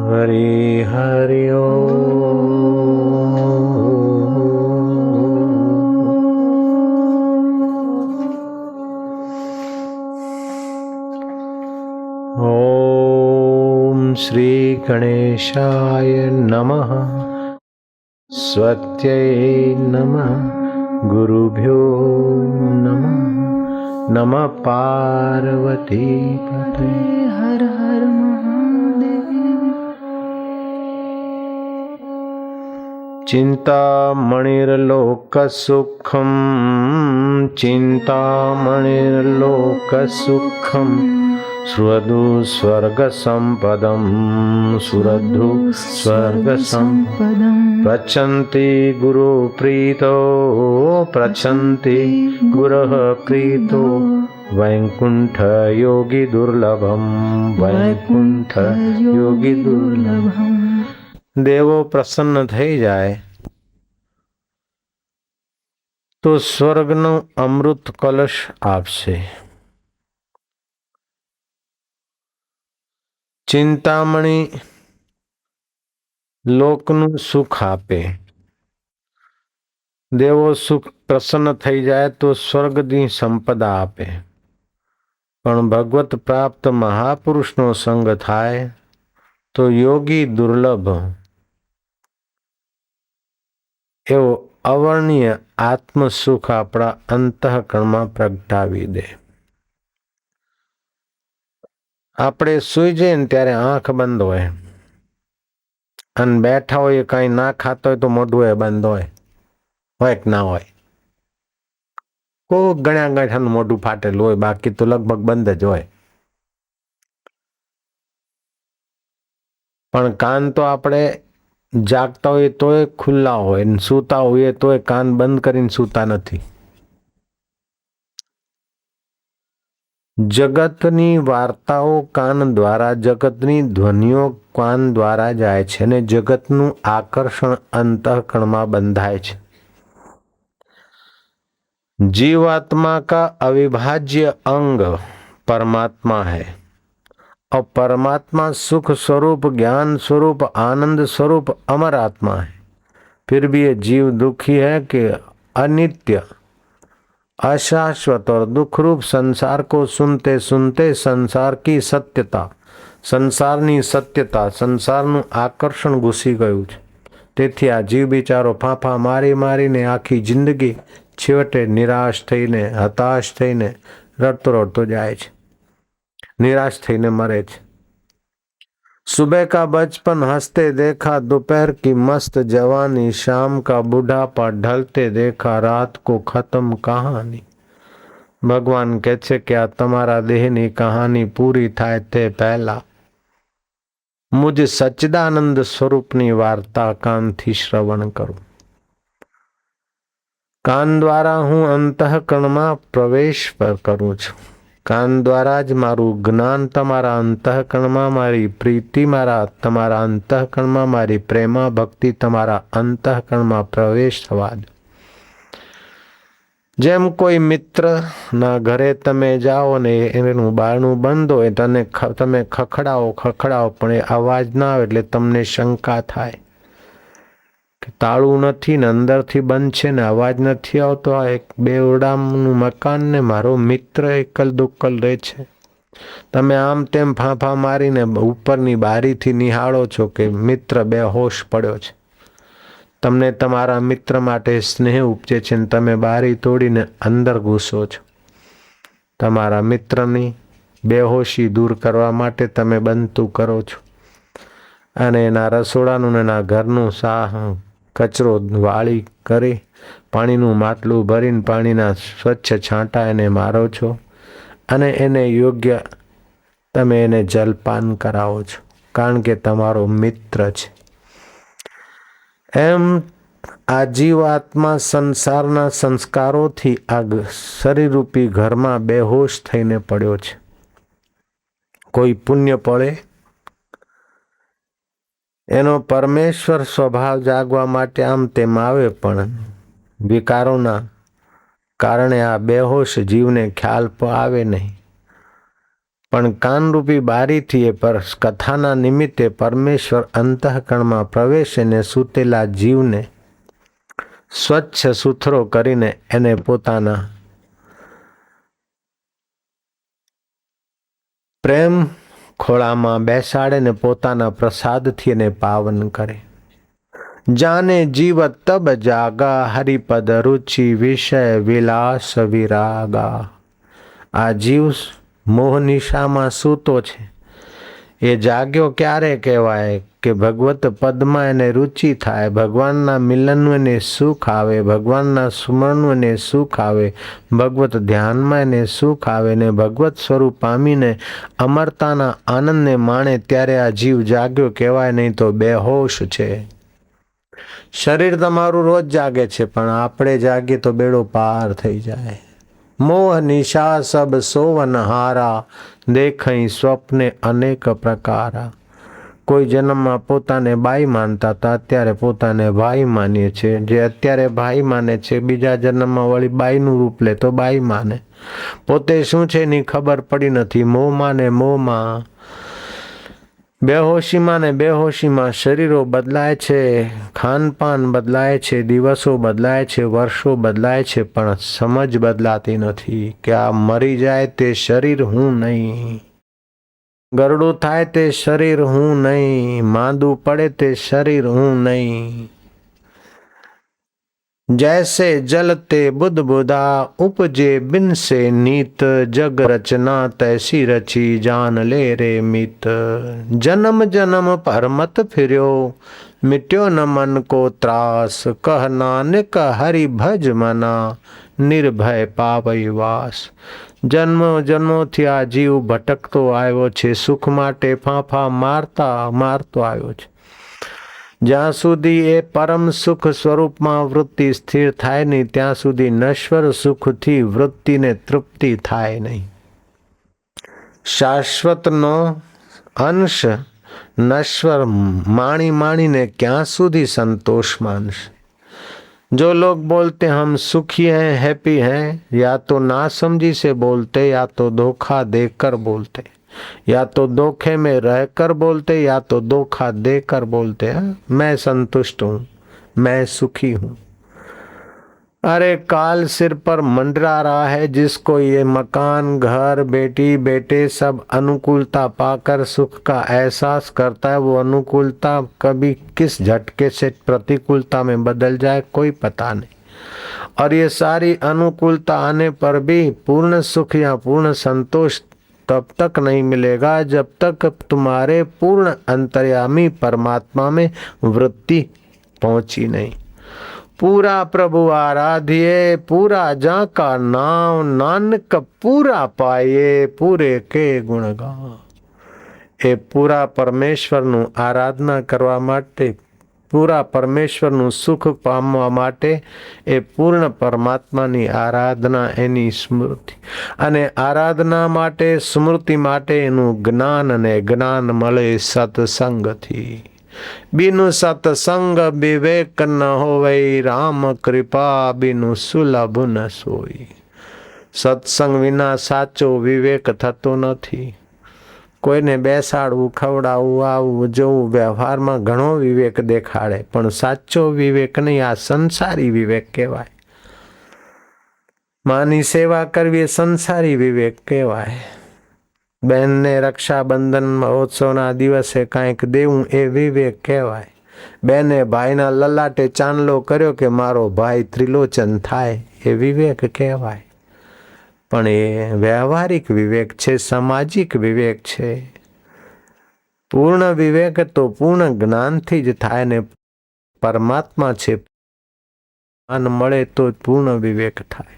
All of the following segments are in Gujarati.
હરિ હરિ ઓમ શ્રી ગણેશાય નમઃ સ્વસ્ત્યૈ નમઃ ગુરુભ્યો નમઃ નમઃ પાર્વતી પતે હર હર મહાદેવ. ચિંતામણિર્લોકસુખમ ચિંતામણિર્લોકસુખમ સુરધુ સ્વર્ગસંપદમ સુરધુ સ્વર્ગસંપદમ પ્રચંતિ ગુરુ પ્રીતો પ્રચંતિ ગુરઃ પ્રીતો વૈકુંઠ યોગી દુર્લભમ વૈકુંઠ યોગી દુર્લભમ. દેવો પ્રસન્ન થઈ જાય તો સ્વર્ગનો અમૃત કલશ આપશે. ચિંતામણી લોકનું સુખ આપે. દેવો સુખ પ્રસન્ન થઈ જાય તો સ્વર્ગની સંપદા આપે. પણ ભગવત પ્રાપ્ત મહાપુરુષનો સંગ થાય તો યોગી દુર્લભ એવો અવર્ણ્ય આત્મ સુખ આપણા અંતઃકરણમાં પ્રગટાવી દે. આપણે સૂઈ જઈએ ને ત્યારે આંખ બંધ હોય અને બેઠા હોય કઈ ના ખાતો હોય તો મોઢું એ બંધ હોય કે ના હોય. કોઈ ગણ્યા ગાંઠાનું મોઢું ફાટેલું હોય, બાકી તો લગભગ બંધ જ હોય. પણ કાન તો આપણે જાગતા હોઈએ તોય ખુલ્લા હોય, સૂતા હોઈએ તોય કાન બંધ કરીને સૂતા નથી. જગતની વાર્તાઓ કાન દ્વારા, જગતની ધ્વનિઓ કાન દ્વારા જાય છે અને જગતનું આકર્ષણ અંતઃકરણમાં બંધાય છે. जीवात्मा का अविभाज्य अंग परमात्मा है और परमात्मा सुख स्वरूप, ज्ञान स्वरूप, आनंद स्वरूप, अमर आत्मा है. फिर भी ये जीव दुखी है कि अनित्य, अशाश्वत और दुख रूप संसार को सुनते सुनते संसार की सत्यता, संसाરની સત્યતા, સંસારનું આકર્ષણ ઘૂસી ગયું છે. તેથી આ જીવ બિચારો ફાંફા મારી મારીને આખી જિંદગી છેવટે નિરાશ થઈને, હતાશ થઈને રડતો રડતો જાય છે, નિરાશ થઈને મરે છે. सुबह का बचपन हंसते देखा, दोपहर की मस्त जवानी, शाम का बुढ़ापा ढलते देखा, रात को खत्म कहानी. भगवान કહે છે કે આ તમારા દેહની કહાની પૂરી થાય તે પહેલા મુજ સચ્ચિદાનંદ સ્વરૂપની વાર્તા કાનથી શ્રવણ કરું. કાન દ્વારા હું અંતઃકરણમાં પ્રવેશ કરું છું. કાન દ્વારા જ મારું જ્ઞાન તમારા અંતઃકરણમાં, મારી પ્રીતિ તમારા અંતઃકરણમાં, મારી પ્રેમા ભક્તિ તમારા અંતઃકરણમાં પ્રવેશ થવા દો. જેમ કોઈ મિત્રના ઘરે તમે જાઓ ને એનું બારણું બંધ હોય, તમે ખખડાવો પણ એ અવાજ ના આવે એટલે તમને શંકા થાય કે તાળું નથી ને અંદરથી બંધ છે ને અવાજ નથી આવતો. આ એક બેવડાનું મકાન ને મારો મિત્ર એકલ દુક્કલ રહે છે. તમે આમ તેમ ફાંફા મારીને ઉપરની બારીથી નિહાળો છો કે મિત્ર બેહોશ પડ્યો છે. તમને તમારા મિત્ર માટે સ્નેહ ઉપજે છે ને તમે બારી તોડીને અંદર ઘૂસો છો. તમારા મિત્રની બેહોશી દૂર કરવા માટે તમે બનતું કરો છો અને એના રસોડાનું ને એના ઘરનું કચરો વાળી કરી પાણીનું માટલું ભરીને પાણીના સ્વચ્છ છાંટા એને મારો છો અને એને યોગ્ય તમે એને જલપાન કરાવો છો, કારણ કે તમારો મિત્ર છે. એમ આ જીવાત્મા સંસારના સંસ્કારોથી આ શરીરરૂપી ઘરમાં બેહોશ થઈને પડ્યો છે. કોઈ પુણ્ય પડે એનો પરમેશ્વર સ્વભાવ જાગવા માટે આમ તેમ આવે, પણ વિકારોના કારણે આ બેહોશ જીવને ખ્યાલ આવે નહીં. પણ કાનરૂપી બારીથી એ પર કથાના નિમિત્તે પરમેશ્વર અંતઃકરણમાં પ્રવેશીને સૂતેલા જીવને સ્વચ્છ સુથરો કરીને એને પોતાના પ્રેમ ખોળામાં બેસાડે ને પોતાના પ્રસાદથી એને પાવન કરે. જાને જીવ તબ જાગા હરિપદ રુચિ વિષય વિલાસ વિરાગા. આ જીવ મોહનિશામાં સૂતો છે. એ જાગ્યો ક્યારે કહેવાય કે ભગવત પદમાં એને રુચિ થાય, ભગવાનના મિલનનું એને સુખ આવે, ભગવાનના સ્મરણનું એને સુખ આવે, ભગવત ધ્યાનમાં એને સુખ આવે ને ભગવત સ્વરૂપ પામીને અમરતાના આનંદને માણે ત્યારે આ જીવ જાગ્યો કહેવાય, નહીં તો બેહોશ છે. શરીર તમારું રોજ જાગે છે, પણ આપણે જાગીએ તો બેડો પાર થઈ જાય. મોહ નિશા સબ સોવન હારા, દેખઈ સ્વપ્ને અનેક પ્રકારા. કોઈ જન્મમાં પોતાને બાઈ માનતા હતા, અત્યારે પોતાને ભાઈ માનીએ છે. જે અત્યારે ભાઈ માને છે, બીજા જન્મમાં વળી બાઈનું રૂપ લે તો બાઈ માને. પોતે શું છે એની ખબર પડી નથી. મોહમાં ને મોહમાં, બેહોશીમાં ને બેહોશીમાં શરીરો બદલાય છે, ખાનપાન બદલાય છે, દિવસો બદલાય છે, વર્ષો બદલાય છે, પણ સમજ બદલાતી નથી કે આ મરી જાય તે શરીર હું નહીં, ગરડું થાય તે શરીર હું નહીં, માંદું પડે તે શરીર હું નહીં. जैसे जलते बुध बुधा उपजे बिन से नीत, जग रचना तैसी रची जान ले रे मित. जन्म जन्म पर मत फिर्यो मिट्यो न मन को त्रास, कह नानक हरि भज मना निर्भय पावई वास. જન્મ જન્મોથી આ જીવ ભટકતો આવ્યો છે, સુખ માટે ફાંફા મારતો આવ્યો છે. જ્યાં સુધી એ પરમ સુખ સ્વરૂપમાં વૃત્તિ સ્થિર થાય નહીં, ત્યાં સુધી નશ્વર સુખથી વૃત્તિને તૃપ્તિ થાય નહીં. શાશ્વતનો અંશ નશ્વર માણી માણીને ક્યાં સુધી સંતોષ માનશે. जो लोग बोलते हम सुखी हैं, हैप्पी हैं, या तो ना समझी से बोलते, या तो धोखा देकर बोलते, या तो धोखे में रहकर बोलते, या तो धोखा देकर बोलते हैं मैं संतुष्ट हूँ, मैं सुखी हूँ. अरे काल सिर पर मंडरा रहा है. जिसको ये मकान, घर, बेटी, बेटे सब अनुकूलता पाकर सुख का एहसास करता है, वो अनुकूलता कभी किस झटके से प्रतिकूलता में बदल जाए कोई पता नहीं. और ये सारी अनुकूलता आने पर भी पूर्ण सुख या पूर्ण संतोष तब तक नहीं मिलेगा जब तक तुम्हारे पूर्ण अंतर्यामी परमात्मा में वृत्ति पहुंची नहीं. पूरा प्रभु आराध्य, पूरा जा का नाम, नानक पूरा पाए, पूरे के गुण गा. એ પૂરા પરમેશ્વરનું આરાધના કરવા માટે, પૂરા પરમેશ્વરનું સુખ પામવા માટે એ પૂર્ણ પરમાત્માની આરાધના, એની સ્મૃતિ, અને આરાધના માટે, સ્મૃતિ માટે એનું જ્ઞાન, અને જ્ઞાન મળે સત્સંગથી. बिनु सत्संग विवेक न होवै, राम कृपा बिनु सुलभ न सोई. સત્સંગ વિના સાચો વિવેક થતો નથી. કોઈને બેસાડવું, ખવડાવવું, આવવું, જવું, વ્યવહારમાં ઘણો વિવેક દેખાડે, પણ સાચો વિવેક નહીં. આ સંસારી વિવેક કહેવાય. માની સેવા કરવી એ સંસારી વિવેક કહેવાય. બહેનને રક્ષાબંધન મહોત્સવના દિવસે કાંઈક દેવું એ વિવેક કહેવાય. બેને ભાઈના લલાટે ચાંદલો કર્યો કે મારો ભાઈ ત્રિલોચન થાય, એ વિવેક કહેવાય. પણ એ વ્યવહારિક વિવેક છે, સામાજિક વિવેક છે. પૂર્ણ વિવેક તો પૂર્ણ જ્ઞાનથી જ થાય ને પરમાત્મા છે. જ્ઞાન મળે તો પૂર્ણ વિવેક થાય.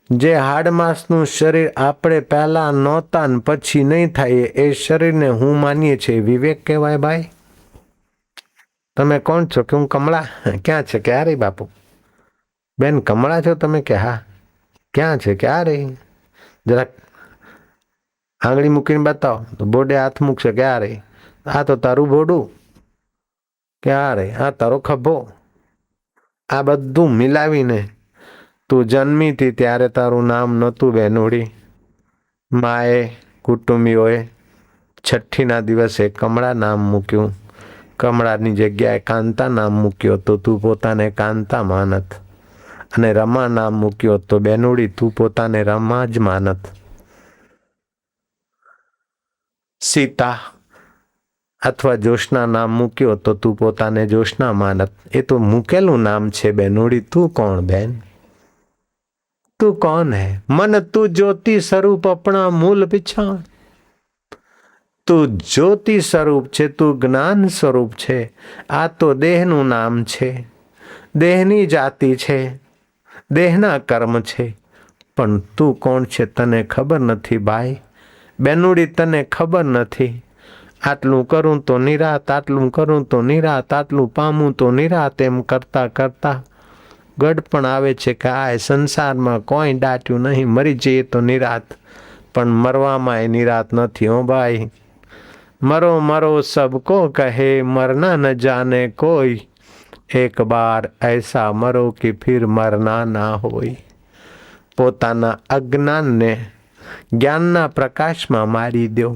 જે હાડમાસનું શરીર આપણે પહેલા નહોતા ને પછી નહીં થાય, એ શરીરને હું માનીએ છીએ વિવેક કહેવાય. ભાઈ તમે કોણ છો? કે હું કમળા. ક્યાં છે? કે આ રહી બાપુ. બેન કમળા છો તમે? કે હા. ક્યાં છે? કે આ રહી. જરાક આંગળી મૂકીને બતાવો. તો બોડે હાથ મૂકશે કે આ રહી. આ તો તારું બોડું. કે આ રહી. આ તારો ખભો. આ બધું મિલાવીને તું જન્મી હતી ત્યારે તારું નામ નહોતું બેનોડી. માએ કુટુંબીઓએ છઠ્ઠીના દિવસે કમળા નામ મૂક્યું, કમળાની જગ્યાએ કાંતા નામ મૂક્યો તો તું પોતાને કાંતા માનત, અને રમા નામ મૂક્યો તો બેનુડી તું પોતાને રમા જ માનત. સીતા અથવા જોશના નામ મૂક્યો તો તું પોતાને જોશના માનત. એ તો મૂકેલું નામ છે બેનુડી, તું કોણ બેન? તું કોણ હે? મન તું જ્યોતિ સ્વરૂપ અપણા મૂલ પીછાણ. તું જ્યોતિ સ્વરૂપ છે, તું જ્ઞાન સ્વરૂપ છે. આ તો દેહનું નામ છે, દેહની જાતિ છે, દેહના કર્મ છે. પણ તું કોણ છે તને ખબર નથી ભાઈ, બેનુડી તને ખબર નથી. આટલું કરું તો નિરાત, આટલું કરું તો નિરાત, આટલું પામું તો નિરાત, એમ કરતા કરતા ગઢ પણ આવે છે કે આ સંસારમાં કોઈ દાટ્યું નહીં, મરી જઈએ તો નિરાત. પણ મરવામાં એ નિરાત નથી હો ભાઈ. મરો મરો સબકો કહે, મરના ન જાને કોઈ, એક બાર ऐसा મરો કે ફિર મરના ના હોય. પોતાના અજ્ઞાનને જ્ઞાનના પ્રકાશમાં મારી દો,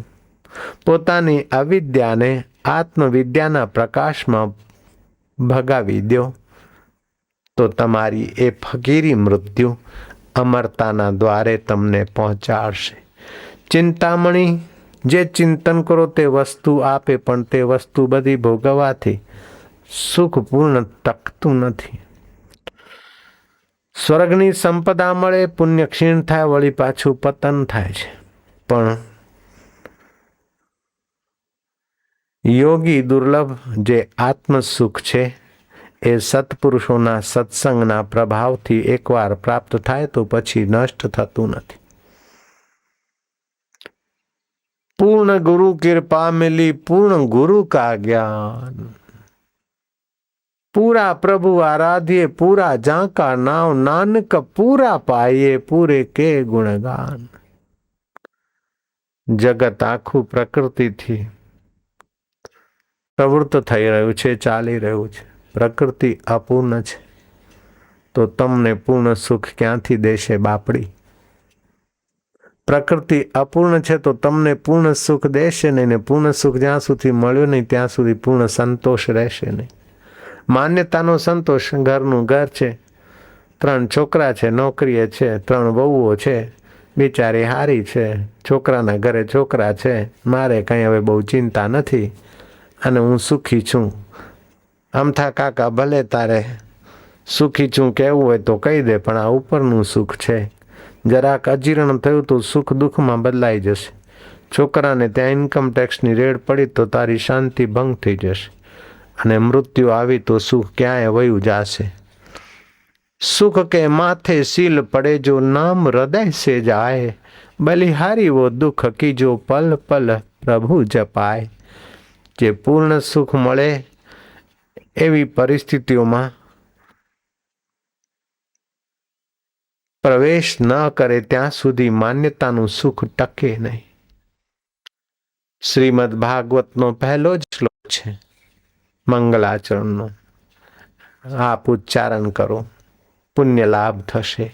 પોતાની અવિદ્યાને આત્મવિદ્યાના પ્રકાશમાં ભગાવી દો, તો તમારી એ ફકીરી મૃત્યુ અમરતાના દ્વારે તમને પહોંચાડશે. ચિંતામણી, જે ચિંતન કરો તે વસ્તુ આપે, પણ તે વસ્તુ બધી ભોગવવાથી સુખ પૂર્ણ ટકતું નથી. સ્વર્ગની સંપદા મળે, પુણ્ય ક્ષીણ થાય, વળી પાછું પતન થાય છે. પણ યોગી દુર્લભ જે આત્મસુખ છે એ સત્પુરુષોના સત્સંગના પ્રભાવથી એકવાર પ્રાપ્ત થાય તો પછી નષ્ટ થતું નથી. પૂર્ણ ગુરુ कृपा मिली, पूर्ण गुरु का ज्ञान, पूरा प्रभु आराध्य, पूरा जाका नाव, नानक पूरा पाइए, पूरे के गुणगान. જગત આખું પ્રકૃતિથી પ્રવૃત્ત થઈ રહ્યું છે, ચાલી રહ્યું છે. પ્રકૃતિ અપૂર્ણ છે તો તમને પૂર્ણ સુખ ક્યાંથી દેશે બાપડી? પ્રકૃતિ અપૂર્ણ છે તો તમને પૂર્ણ સુખ દેશે નહીં, ને પૂર્ણ સુખ જ્યાં સુધી મળ્યું નહીં ત્યાં સુધી પૂર્ણ સંતોષ રહેશે નહીં. માન્યતાનો સંતોષ ઘરનું ઘર છે, 3 છોકરા છે, નોકરીએ છે, 3 વહુઓ છે, બિચારી હારી છે, છોકરાના ઘરે છોકરા છે, મારે કંઈ હવે બહુ ચિંતા નથી અને હું સુખી છું. અમથા કાકા ભલે તારે સુખી છું કહેવું હોય તો કહી દે, પણ આ ઉપરનું સુખ છે. જરાક અજીર્ણ થયું તો સુખ દુઃખમાં બદલાઈ જશે. છોકરાને ત્યાં ઇન્કમ ટેક્સની રેડ પડી તો તારી શાંતિ ભંગ થઈ જશે, અને મૃત્યુ આવી તો સુખ ક્યાંય વયું જશે. સુખ કે માથે સીલ પડે, જો નામ હૃદય સે જાય, બલિહારી વો દુઃખ કી જો પલ પલ પ્રભુ જપાય. જે પૂર્ણ સુખ મળે એવી પરિસ્થિતિઓમાં પ્રવેશ ન કરે ત્યાં સુધી માન્યતાનું સુખ ટકે નહીં. શ્રીમદ ભાગવતનો પહેલો જ શ્લોક છે મંગલાચરણનો. આપ ઉચ્ચારણ કરો, પુણ્ય લાભ થશે.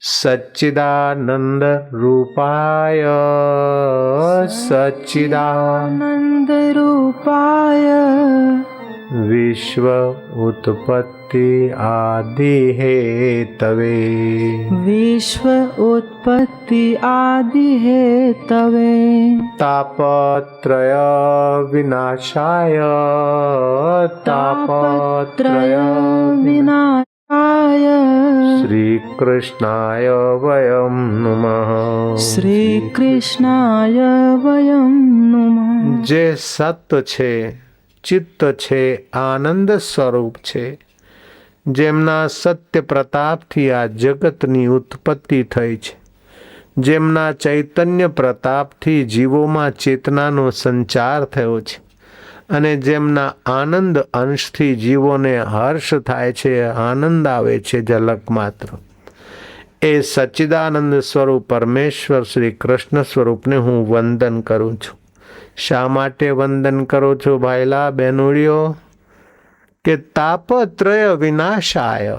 સચ્ચિદાનંદ રૂપાય, સચ્ચિદાનંદ रूपाय વિશ્વ ઉત્પત્તિ આદિ હેતવે, विश्व उत्पत्ति आदि हेतवे, તાપત્રય વિનાશાય, તાપત્રય विनाशाय શ્રી કૃષ્ણાય વયમ નમઃ. श्री कृष्णाय वयं नुमः. જે સત છે, ચિત્ત છે, આનંદ સ્વરૂપ છે, જેમના સત્ય પ્રતાપથી આ જગતની ઉત્પત્તિ થઈ છે, જેમના ચૈતન્ય પ્રતાપથી જીવોમાં ચેતનાનો સંચાર થયો છે, અને જેમના આનંદ અંશથી જીવોને હર્ષ થાય છે, આનંદ આવે છે ઝલક માત્ર, એ સચ્ચિદાનંદ સ્વરૂપ પરમેશ્વર શ્રી કૃષ્ણ સ્વરૂપને હું વંદન કરું છું. શા માટે વંદન કરો છો ભાઈલા બહેનોડીઓ? કે તાપત્રય વિનાશાય,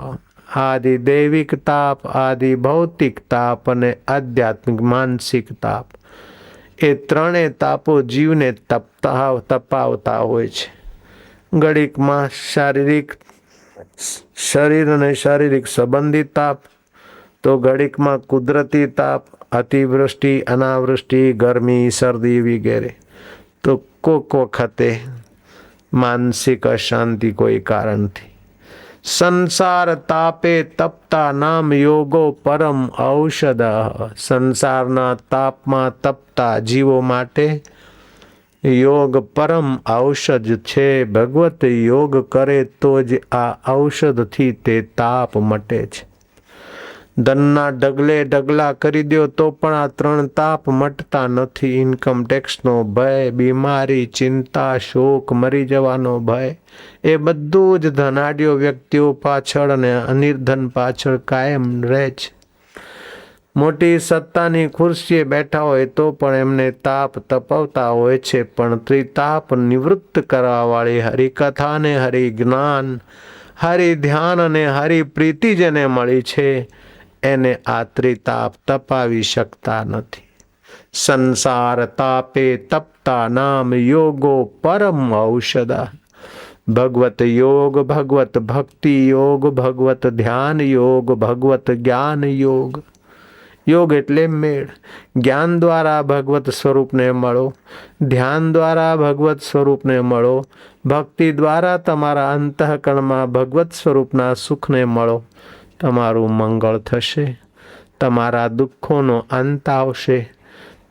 આદિ દૈવિક તાપ, આદિ ભૌતિક તાપ અને આધ્યાત્મિક માનસિક તાપ. એ ત્રણેય તાપો જીવને તપાવતા હોય છે. ઘડીકમાં શરીર અને શારીરિક સંબંધિત તાપ, તો ઘડીકમાં કુદરતી તાપ, અતિવૃષ્ટિ, અનાવૃષ્ટિ, ગરમી, શરદી વગેરે. તો કોક વખતે માનસિક અશાંતિ કોઈ કારણથી. સંસાર તાપે તપતા નામ યોગો પરમ ઔષધ. સંસારના તાપમાં તપતા જીવો માટે યોગ પરમ ઔષધ છે. ભગવત યોગ કરે તો જ આ ઔષધથી તે તાપ મટે છે. ધનના ડગલે ડગલા કરી દો તો પણ આ ત્રણ તાપ મટતા નથી. ઇન્કમ ટેક્સનો ભય, બીમારી, ચિંતા, શોક, મરી જવાનો ભય, એ બધું જ ધનાઢ્યો વ્યક્તિઓ પાછળ અને અનિર્ધન પાછળ કાયમ રહે છે. મોટી સત્તાની ખુરશીએ બેઠા હોય તો પણ એમને તાપ તપાવતા હોય છે, પણ ત્રિતાપ નિવૃત્ત કરવાવાળી હરિકથા અને હરિજ્ઞાન, હરિધ્યાન અને હરિપ્રીતિ જેને મળી છે એને આ ત્રિતાપ તપાવી શકતા નથી. સંસાર તાપે તપતા નામ યોગો પરમ ઔષધ. ભગવત યોગ, ભગવત ભક્તિ યોગ, ભગવત ધ્યાન યોગ, ભગવત જ્ઞાન યોગ. યોગ એટલે મેળ. જ્ઞાન દ્વારા ભગવત સ્વરૂપને મળો, ધ્યાન દ્વારા ભગવત સ્વરૂપને મળો, ભક્તિ દ્વારા તમારા અંતઃકરણમાં ભગવત સ્વરૂપના સુખને મળો. તમારું મંગળ થશે, તમારા દુઃખોનો અંત આવશે,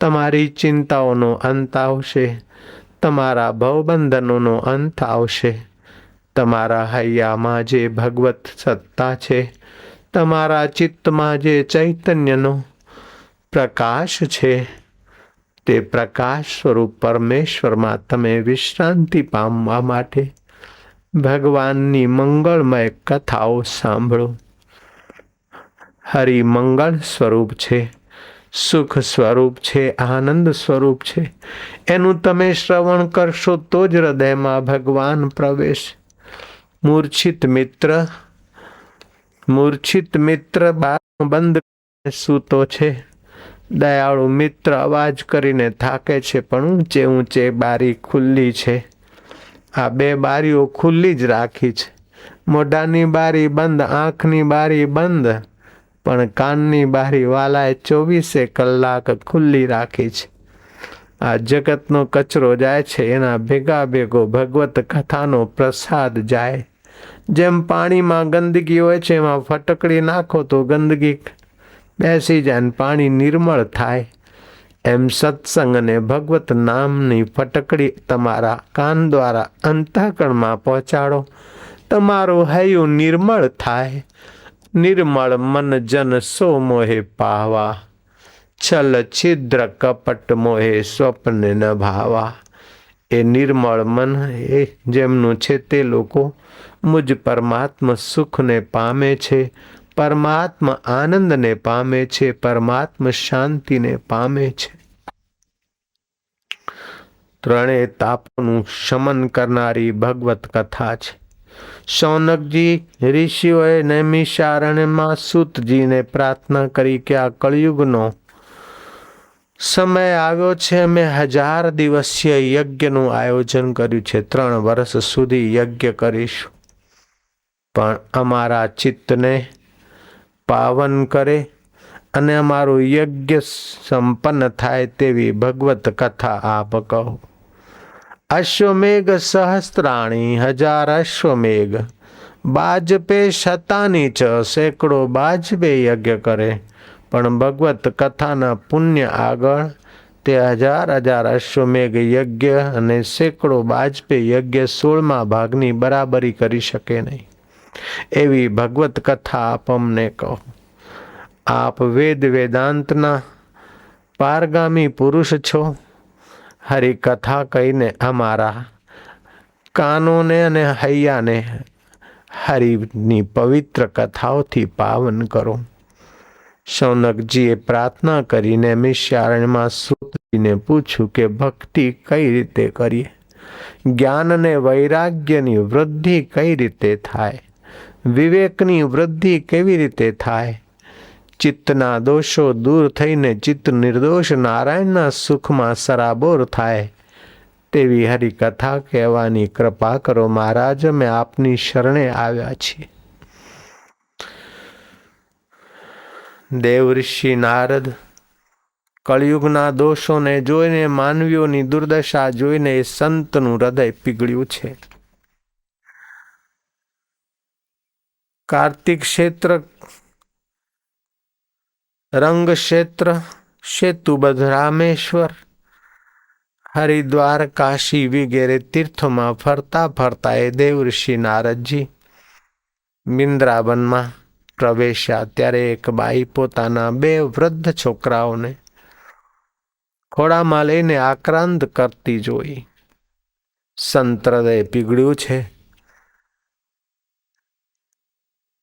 તમારી ચિંતાઓનો અંત આવશે, તમારા ભવબંધનોનો અંત આવશે. તમારા હૈયામાં જે ભગવત સત્તા છે, તમારા ચિત્તમાં જે ચૈતન્યનો પ્રકાશ છે, તે પ્રકાશ સ્વરૂપ પરમેશ્વરમાં તમે વિશ્રાંતિ પામવા માટે ભગવાનની મંગળમય કથાઓ સાંભળો. હરિ મંગળ સ્વરૂપ છે, સુખ સ્વરૂપ છે, આનંદ સ્વરૂપ છે. એનું તમે શ્રવણ કરશો તો જ હૃદયમાં ભગવાન પ્રવેશ. મૂર્છિત મિત્ર બાર બંધ સૂતો છે. દયાળુ મિત્ર અવાજ કરીને થાકે છે, પણ ઊંચે ઊંચે બારી ખુલ્લી છે. આ બે બારીઓ ખુલ્લી જ રાખી છે. મોઢાની બારી બંધ, આંખની બારી બંધ, પણ કાનની બારી વાલાએ 24 કલાક ખુલ્લી રાખી છે. આ જગતનો કચરો જાય છે, એના ભેગા ભેગો ભગવત કથાનો પ્રસાદ જાય. જેમ પાણીમાં ગંદકી હોય છે, એમાં ફટકડી નાખો તો ગંદકી બેસી જાય ને પાણી નિર્મળ થાય. એમ સત્સંગ અને ભગવત નામની ફટકડી તમારા કાન દ્વારા અંતઃકરણમાં પહોંચાડો. તમારું હૈયું નિર્મળ થાય. નિર્મળ મન જન સો મોહે પાવા, છલ છિદ્ર કપટ મોહે સ્વપ્ને ન ભાવા. એ નિર્મળ મન એ જેમનું છે તે લોકો મુજ પરમાત્મા સુખને પામે છે, પરમાત્મા આનંદને પામે છે, પરમાત્મા શાંતિને પામે છે. ત્રણેય તાપોનું શમન કરનારી ભગવત કથા છે. શૌનકજી ઋષિઓએ નૈમિષારણ્યમાં સૂતજીને પ્રાર્થના કરી કે આ કળિયુગનો સમય આવ્યો છે, અમે 1000 દિવસીય યજ્ઞનું આયોજન કર્યું છે, 3 વર્ષ સુધી યજ્ઞ કરીશું, પણ અમારા ચિત્તને પાવન કરે અને અમારું યજ્ઞ સંપન્ન થાય તેવી ભગવત કથા આપ કહો. અશ્વમેઘ સહસ્ત્રાણી, 1000 અશ્વમેઘ, બાજપે શતાની ચ, સેંકડો બાજપે યજ્ઞ કરે, પણ ભગવત કથાના પુણ્ય આગળ તે 1000 અશ્વમેઘ યજ્ઞ અને સેંકડો બાજપે યજ્ઞ 16મા ભાગની બરાબરી કરી શકે નહીં. એવી ભગવત કથા આપ અમને કહો. આપ વેદ વેદાંતના પારગામી પુરુષ છો. હરિકથા કહીને અમારા કાનોને અને હૈયાને હરિની પવિત્ર કથાઓથી પાવન કરો. શૌનકજીએ પ્રાર્થના કરીને નૈમિષારણ્યમાં સૂતજીને પૂછ્યું કે ભક્તિ કઈ રીતે કરીએ, જ્ઞાન અને વૈરાગ્યની વૃદ્ધિ કઈ રીતે થાય. વિવેકની વૃદ્ધિ કેવી રીતે થાય? ચિત્તના દોષો દૂર થઈને ચિત્ત નિર્દોષ નારાયણના સુખમાં સરાબોર થાય તેવી હરિકથા કહેવાની કૃપા કરો મહારાજ, અમે આપની શરણે આવ્યા છીએ. દેવ ઋષિ નારદ કળિયુગના દોષોને જોઈને, માનવીઓની દુર્દશા જોઈને એ સંતનું હૃદય પીગળ્યું છે. કાર્તિક ક્ષેત્ર, રંગ ક્ષેત્ર, સેતુબદ્ધ રામેશ્વર, હરિદ્વાર, કાશી વગેરે તીર્થોમાં ફરતા ફરતા એ દેવ ઋષિ નારદજી વૃંદાવનમાં પ્રવેશ્યા. ત્યારે એક બાઈ પોતાના 2 વૃદ્ધ છોકરાઓને ખોળામાં લઈને આક્રાંત કરતી જોઈ. સંત હૃદય પીગળ્યું છે.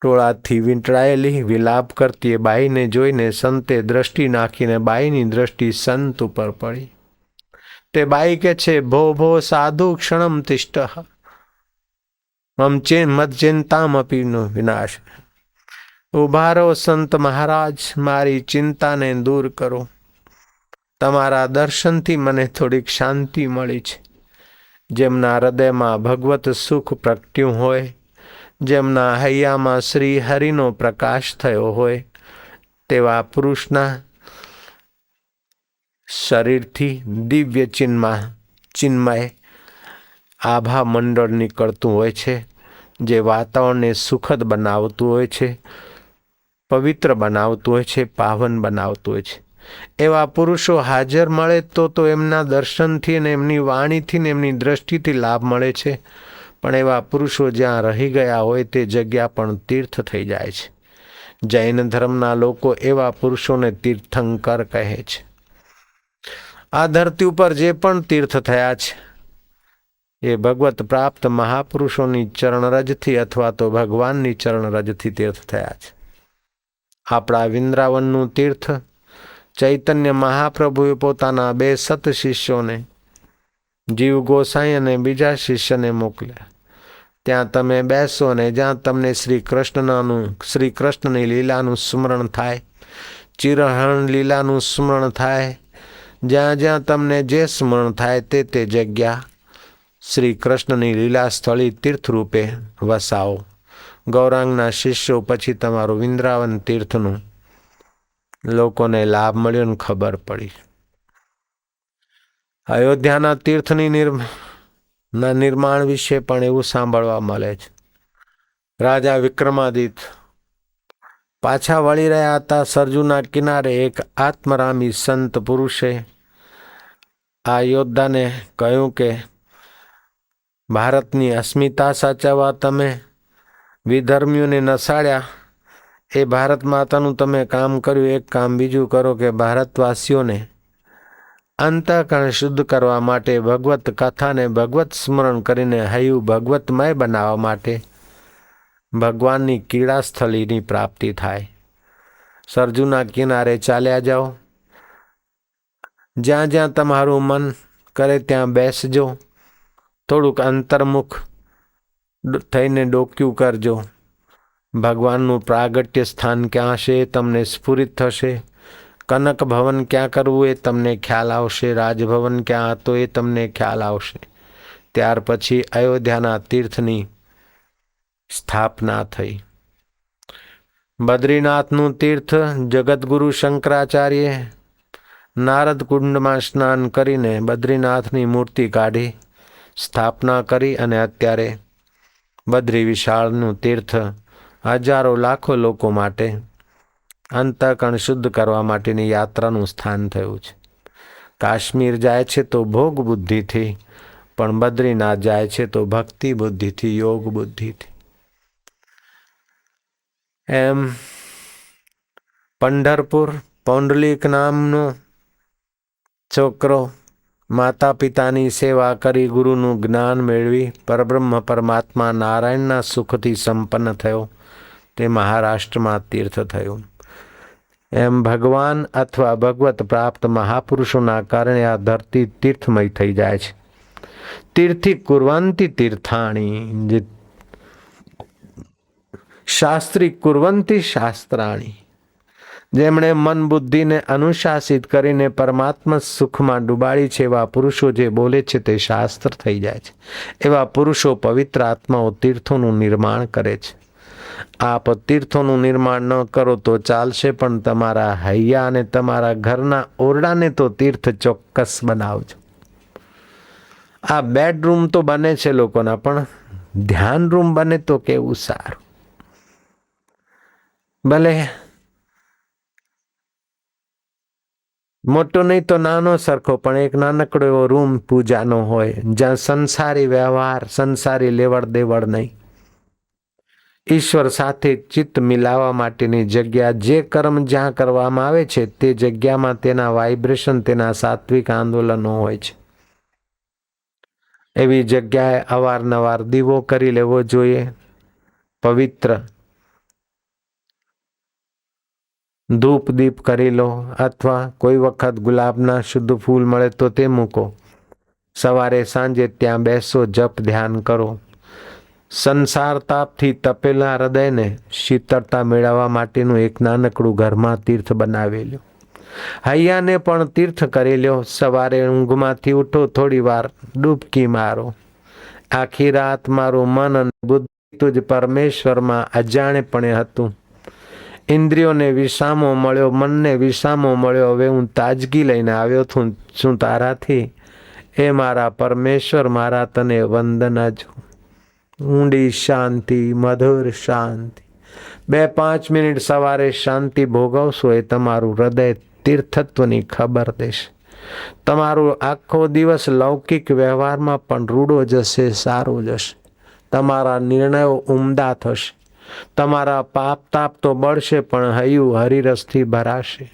ટોળાથી વીંટળાયેલી વિલાપ કરતી એ બાઈને જોઈને સંતે દ્રષ્ટિ નાખીને બાઈની દ્રષ્ટિ સંત ઉપર પડી. તે બાઈ કે છે, ભો ભો સાધુ ક્ષણમ તિષ્ઠ મદ ચિંતામપી નો વિનાશ. ઉભા રહો સંત મહારાજ, મારી ચિંતાને દૂર કરો. તમારા દર્શનથી મને થોડીક શાંતિ મળી છે. જેમના હૃદયમાં ભગવત સુખ પ્રગટ્યું હોય, જેમના હૈયામાં શ્રી હરિનો પ્રકાશ થયો હોય, તેવા પુરુષના શરીરથી દિવ્ય ચિન્મય આભા મંડળ નીકળતું હોય છે, જે વાતાવરણને સુખદ બનાવતું હોય છે, પવિત્ર બનાવતું હોય છે, પાવન બનાવતું હોય છે. એવા પુરુષો હાજર મળે તો એમના દર્શનથી અને એમની વાણીથી ને એમની દ્રષ્ટિથી લાભ મળે છે. પણ એવા પુરુષો જ્યાં રહી ગયા હોય તે જગ્યા પણ તીર્થ થઈ જાય છે. જૈન ધર્મના લોકો એવા પુરુષોને તીર્થંકર કહે છે. આ ધરતી ઉપર જે પણ તીર્થ થયા છે એ ભગવત પ્રાપ્ત મહાપુરુષોની ચરણરજથી અથવા તો ભગવાનની ચરણરજથી તીર્થ થયા છે. આપણા વૃંદાવનનું તીર્થ ચૈતન્ય મહાપ્રભુએ પોતાના 2 સત શિષ્યોને, જીવ ગોસાઈ અને બીજા શિષ્યને મોકલ્યા. ત્યાં તમે બેસો અને જ્યાં તમને શ્રી કૃષ્ણની લીલાનું સ્મરણ થાય, ચિરહરણ લીલાનું સ્મરણ થાય, જ્યાં જ્યાં તમને જે સ્મરણ થાય તે જગ્યા શ્રી કૃષ્ણની લીલા સ્થળી તીર્થરૂપે વસાવો. ગૌરાંગના શિષ્યો પછી તમારું વૃંદાવન તીર્થનું લોકોને લાભ મળ્યો ને ખબર પડી. અયોધ્યાના તીર્થની નિર્માણ વિશે પણ એવું સાંભળવા મળે છે. રાજા વિક્રમાદિત્ય પાછા વળી રહ્યા હતા. સરજુના કિનારે એક આત્મરામી સંત પુરુષે આ યોદ્ધાને કહ્યું કે ભારતની અસ્મિતા સાચવવા તમે વિધર્મીઓને નસાડ્યા. એ ભારત માતાનું તમે કામ કર્યું. એક કામ બીજું કરો કે ભારતવાસીઓને અંતઃકરણ શુદ્ધ કરવા માટે ભગવત કથાને ભગવત સ્મરણ કરીને હૈયું ભગવતમય બનાવવા માટે ભગવાનની ક્રીડાસ્થળીની પ્રાપ્તિ થાય. સરજુના કિનારે ચાલ્યા જાઓ. જ્યાં જ્યાં તમારું મન કરે ત્યાં બેસજો. થોડુંક અંતર્મુખ થઈને ડોક્યું કરજો. ભગવાનનું પ્રાગટ્ય સ્થાન ક્યાં છે તમને સ્ફુરિત થશે. કનક ભવન ક્યાં કરવું એ તમને ખ્યાલ આવશે. રાજભવન ક્યાં હતો એ તમને ખ્યાલ આવશે. ત્યાર પછી અયોધ્યાના તીર્થની સ્થાપના થઈ. બદ્રીનાથનું તીર્થ જગતગુરુ શંકરાચાર્ય નારદ કુંડમાં સ્નાન કરીને બદ્રીનાથની મૂર્તિ કાઢી સ્થાપના કરી અને અત્યારે બદ્રી વિશાળનું તીર્થ હજારો લાખો લોકો માટે અંતઃકરણ શુદ્ધ કરવા માટેની યાત્રાનું સ્થાન થયું છે. કાશ્મીર જાય છે તો ભોગ બુદ્ધિથી, પણ બદ્રીનાથ જાય છે તો ભક્તિ બુદ્ધિથી, યોગ બુદ્ધિથી. એમ પંઢરપુર પૌંડલિક નામનો છોકરો માતા પિતાની સેવા કરી ગુરુનું જ્ઞાન મેળવી પરબ્રહ્મ પરમાત્મા નારાયણના સુખથી સંપન્ન થયો. તે મહારાષ્ટ્રમાં તીર્થ થયું. એમ ભગવાન અથવા ભગવત પ્રાપ્ત મહાપુરુષોના કારણે આ ધરતી તીર્થમય થઈ જાય છે. તીર્થી કુર્વંતી તીર્થાણી. શાસ્ત્રી કુર્વંતી શાસ્ત્રાણી, જેમણે મન બુદ્ધિને અનુશાસિત કરીને પરમાત્મા સુખમાં ડૂબાડી છે એવા પુરુષો જે બોલે છે તે શાસ્ત્ર થઈ જાય છે. એવા પુરુષો પવિત્ર આત્માઓ તીર્થોનું નિર્માણ કરે છે. આપ તીર્થોનું નિર્માણ ન કરો તો ચાલશે, પણ તમારા હૈયા અને તમારા ઘરના ઓરડાને તો તીર્થ ચોક્કસ બનાવજો. આ બેડરૂમ તો બને છે લોકોના, પણ ધ્યાન રૂમ બને તો કેવું સારું. ભલે મોટો નહીં તો નાનો સરખો, પણ એક નાનકડો એવો રૂમ પૂજાનો હોય, જ્યાં સંસારી વ્યવહાર, સંસારી લેવડ દેવડ નહીં, ઈશ્વર સાથે ચિત્ત મિલાવવા માટેની જગ્યા, જે કર્મ જ્યાં કરવામાં આવે છે તે જગ્યામાં તેના વાઇબ્રેશન, તેના સાત્વિક આંદોલનો હોય છે. એવી જગ્યાએ અવારનવાર દીવો કરી લેવો જોઈએ. પવિત્ર ધૂપ દીપ કરી લો, અથવા કોઈ વખત ગુલાબના શુદ્ધ ફૂલ મળે તો તે મૂકો. સવારે સાંજે ત્યાં બેસો, જપ ધ્યાન કરો. સંસાર તાપથી તપેલા હૃદયને શીતળતા મેળવવા માટેનું એક નાનકડું ઘરમાં તીર્થ બનાવી લ્યો. હૈયાને પણ તીર્થ કરી લ્યો. સવારે ઊંઘમાંથી ઉઠો, થોડી વાર ડૂબકી મારો. આખી રાત મારું મન અને બુદ્ધિ તુજ પરમેશ્વરમાં અજાણેપણે હતું. ઇન્દ્રિયોને વિસામો મળ્યો, મનને વિસામો મળ્યો. હવે હું તાજગી લઈને આવ્યો છું તારાથી. એ મારા પરમેશ્વર, મારા તને વંદન જ. ઊંડી શાંતિ, મધુર શાંતિ. 2-5 મિનિટ સવારે શાંતિ ભોગવશો, એ તમારું હૃદય તીર્થત્વની ખબર દેશે. તમારો આખો દિવસ લૌકિક વ્યવહારમાં પણ રૂડો જશે, સારો જશે. તમારા નિર્ણયો ઉમદા થશે. તમારા પાપ તાપ તો બળશે, પણ હૈયું હરિરસથી ભરાશે.